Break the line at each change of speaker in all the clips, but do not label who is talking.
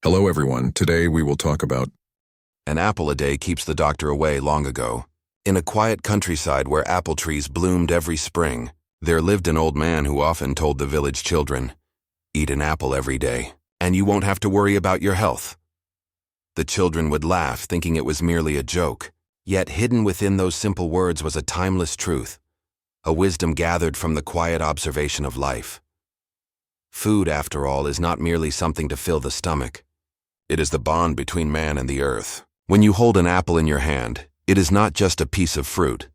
Hello everyone, today we will talk about
An apple a day keeps the doctor away long ago. In a quiet countryside where apple trees bloomed every spring, there lived an old man who often told the village children, "Eat an apple every day, and you won't have to worry about your health." The children would laugh, thinking it was merely a joke, yet hidden within those simple words was a timeless truth, a wisdom gathered from the quiet observation of life. Food, after all, is not merely something to fill the stomach. It is the bond between man and the earth. When you hold an apple in your hand, it is not just a piece of fruit.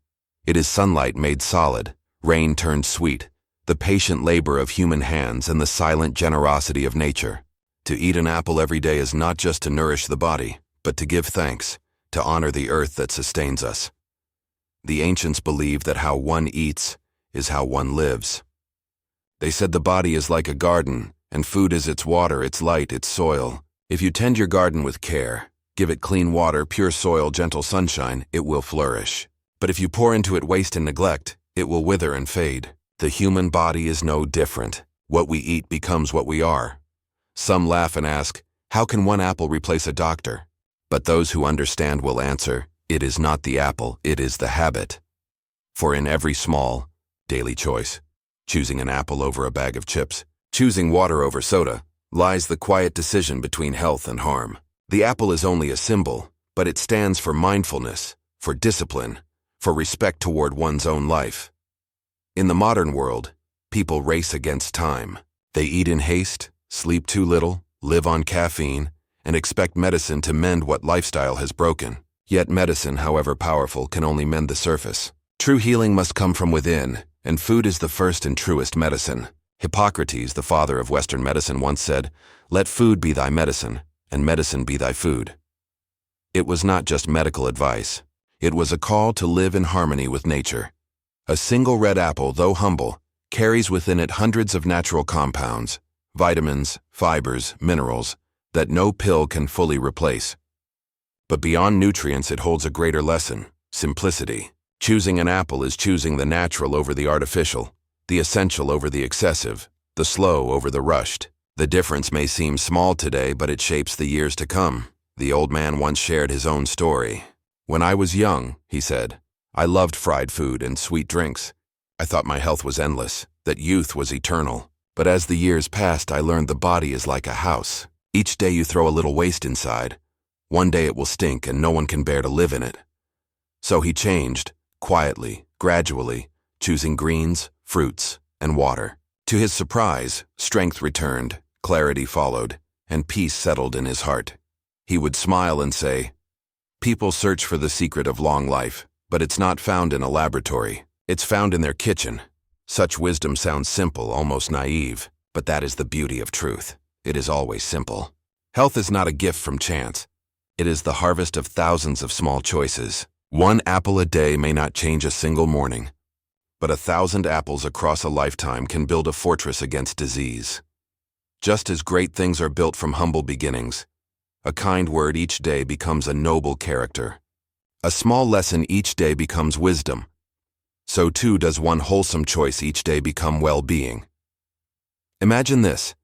It is sunlight made solid, rain turned sweet, the patient labor of human hands and the silent generosity of nature. To eat an apple every day is not just to nourish the body, but to give thanks, to honor the earth that sustains us. The ancients believed that how one eats is how one lives. They said the body is like a garden, and food is its water, its light, its soil. If you tend your garden with care, give it clean water, pure soil, gentle sunshine, it will flourish. But if you pour into it waste and neglect, it will wither and fade. The human body is no different. What we eat becomes what we are. Some laugh and ask, how can one apple replace a doctor? But those who understand will answer, it is not the apple, it is the habit. For in every small, daily choice, choosing an apple over a bag of chips, choosing water over soda, lies the quiet decision between health and harm. The apple is only a symbol, but it stands for mindfulness, for discipline, for respect toward one's own life. In the modern world, people race against time. They eat in haste, sleep too little, live on caffeine, and expect medicine to mend what lifestyle has broken. Yet medicine, however powerful, can only mend the surface. True healing must come from within, and food is the first and truest medicine. Hippocrates, the father of Western medicine, once said, "Let food be thy medicine, and medicine be thy food." It was not just medical advice. It was a call to live in harmony with nature. A single red apple, though humble, carries within it hundreds of natural compounds, vitamins, fibers, minerals, that no pill can fully replace. But beyond nutrients, it holds a greater lesson: simplicity. Choosing an apple is choosing the natural over the artificial, the essential over the excessive, the slow over the rushed. The difference may seem small today, but it shapes the years to come. The old man once shared his own story. "When I was young," he said, "I loved fried food and sweet drinks. I thought my health was endless, that youth was eternal. But as the years passed, I learned the body is like a house. Each day you throw a little waste inside. One day it will stink and no one can bear to live in it." So he changed, quietly, gradually, choosing greens, fruits, and water. To his surprise, strength returned, clarity followed, and peace settled in his heart. He would smile and say, "People search for the secret of long life, but it's not found in a laboratory. It's found in their kitchen." Such wisdom sounds simple, almost naive, but that is the beauty of truth. It is always simple. Health is not a gift from chance. It is the harvest of thousands of small choices. One apple a day may not change a single morning, but 1,000 apples across a lifetime can build a fortress against disease. Just as great things are built from humble beginnings, a kind word each day becomes a noble character. A small lesson each day becomes wisdom. So too does one wholesome choice each day become well-being. Imagine this.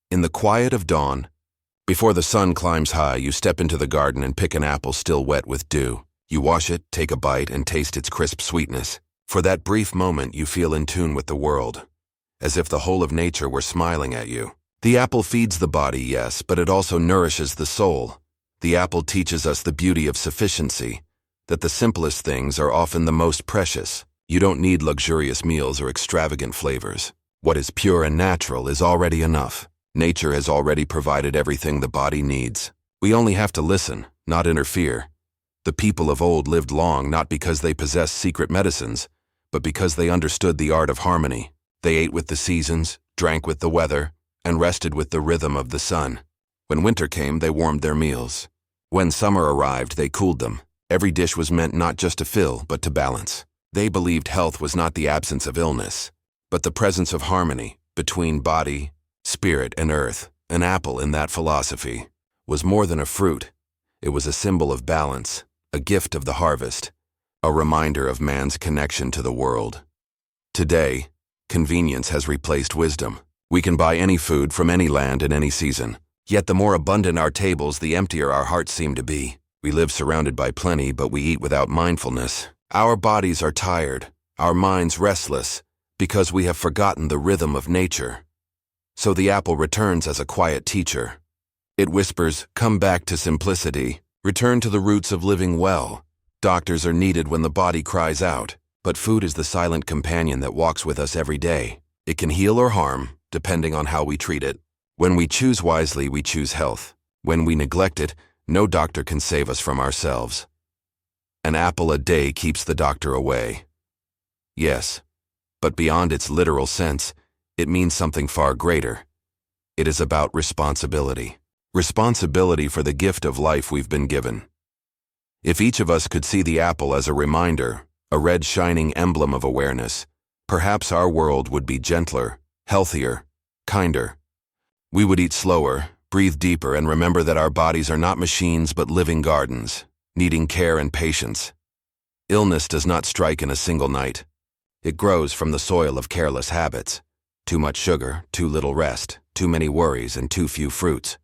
In the quiet of dawn, before the sun climbs high, you step into the garden and pick an apple still wet with dew. You wash it, take a bite, and taste its crisp sweetness. For that brief moment, you feel in tune with the world, as if the whole of nature were smiling at you. The apple feeds the body, yes, but it also nourishes the soul. The apple teaches us the beauty of sufficiency, that the simplest things are often the most precious. You don't need luxurious meals or extravagant flavors. What is pure and natural is already enough. Nature has already provided everything the body needs. We only have to listen, not interfere. The people of old lived long not because they possessed secret medicines, but because they understood the art of harmony. They ate with the seasons, drank with the weather, and rested with the rhythm of the sun. When winter came, they warmed their meals. When summer arrived, they cooled them. Every dish was meant not just to fill, but to balance. They believed health was not the absence of illness, but the presence of harmony between body, spirit, and earth. An apple, in that philosophy, was more than a fruit. It was a symbol of balance, a gift of the harvest, a reminder of man's connection to the world. Today, convenience has replaced wisdom. We can buy any food from any land in any season. Yet the more abundant our tables, the emptier our hearts seem to be. We live surrounded by plenty, but we eat without mindfulness. Our bodies are tired, our minds restless, because we have forgotten the rhythm of nature. So the apple returns as a quiet teacher. It whispers, "Come back to simplicity. Return to the roots of living well." Doctors are needed when the body cries out, but food is the silent companion that walks with us every day. It can heal or harm, depending on how we treat it. When we choose wisely, we choose health. When we neglect it, no doctor can save us from ourselves. An apple a day keeps the doctor away. Yes, but beyond its literal sense, it means something far greater. It is about responsibility. Responsibility for the gift of life we've been given. If each of us could see the apple as a reminder, a red shining emblem of awareness, perhaps our world would be gentler, healthier, kinder. We would eat slower, breathe deeper, and remember that our bodies are not machines but living gardens, needing care and patience. Illness does not strike in a single night. It grows from the soil of careless habits. Too much sugar, too little rest, too many worries, and too few fruits.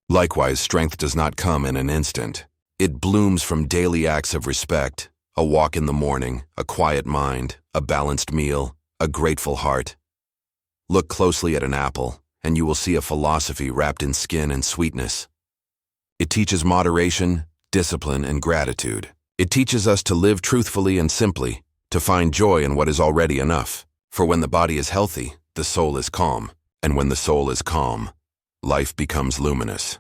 Likewise, strength does not come in an instant. It blooms from daily acts of respect, a walk in the morning, a quiet mind, a balanced meal, a grateful heart. Look closely at an apple, and you will see a philosophy wrapped in skin and sweetness. It teaches moderation, discipline, and gratitude. It teaches us to live truthfully and simply, to find joy in what is already enough. For when the body is healthy, the soul is calm, and when the soul is calm, life becomes luminous.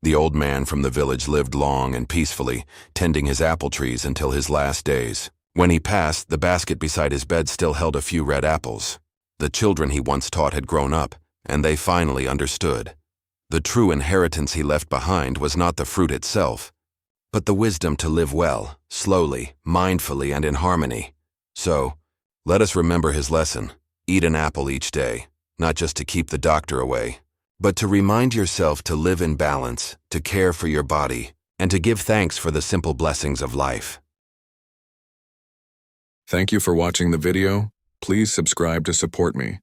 The old man from the village lived long and peacefully, tending his apple trees until his last days. When he passed, the basket beside his bed still held a few red apples. The children he once taught had grown up, and they finally understood. The true inheritance he left behind was not the fruit itself, but the wisdom to live well, slowly, mindfully, and in harmony. So, let us remember his lesson. Eat an apple each day, not just to keep the doctor away, but to remind yourself to live in balance, to care for your body, and to give thanks for the simple blessings of life.
Thank you for watching the video. Please subscribe to support me.